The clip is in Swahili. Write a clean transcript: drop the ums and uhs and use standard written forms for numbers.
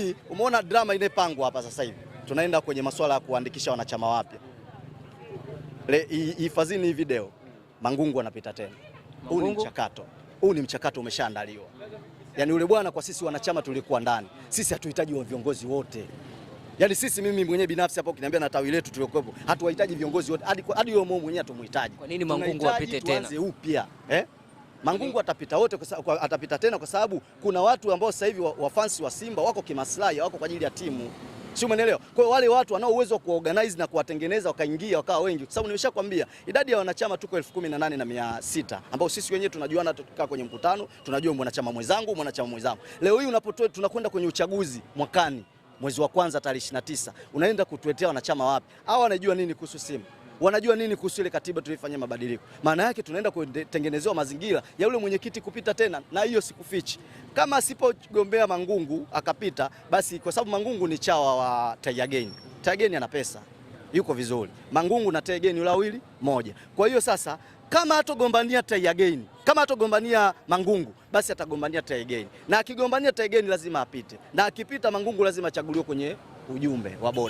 hii umeona drama inapangwa hapa sasa hivi. Tunaenda kwenye masuala ya kuandikisha wanachama wapya. Hifadhini hii video. Mangungu anapita tena. Huu ni mchakato. Huu ni mchakato umeshaandaliwa. Yaani yule bwana kwa sisi wanachama tulikuwa ndani. Sisi hatuhitaji wa viongozi wote. Yaani sisi mimi mwenyewe binafsi hapo ukiniambia na tawi letu tuliokuwepo hatuwahitaji viongozi wote. Hadi yule mmoja mwenyewe tumuhitaji. Kwa nini Mangungu apite tena? Tuanze upya. Mangungu atapita wote atapita tena kwa sababu kuna watu ambao sasa hivi wafansi wa Simba wako kimaslahi, wako kwa ajili ya timu. Sio, umeelewa? Kwa hiyo wale watu wanao uwezo wa kuorganize na kuwatengeneza wakaingia wakawa wengi. Kwa sababu nimeshakwambia idadi ya wanachama tuko 18,600 ambao sisi wenyewe tunajuana, tukikaa kwenye mkutano tunajua mwanachama mwenzangu. Leo hii unapotoa tunakwenda kwenye uchaguzi mwakani mwezi wa kwanza tarehe 29 unaenda kutuletea wanachama wapi? Hao wanajua nini kuhusu Simba? Wanajua nini kuhusu ile katiba tulifanyia mabadiliko? Maana yake tunaenda kutengenezewa mazingira ya yule mwenyekiti kupita tena, na hiyo sikufichi. Kama asipogombea Mangungu akapita, basi kwa sababu Mangungu ni chawa wa Tiger Gain ana pesa. Yuko vizuri. Mangungu na Tiger Gain yule wawili moja. Kwa hiyo sasa kama hatogombania Tiger Gain, kama hatogombania Mangungu, basi atagombania Tiger Gain. Na akigombania Tiger Gain lazima apite. Na akipita Mangungu lazima achaguliwe kwenye ujumbe wa bodi.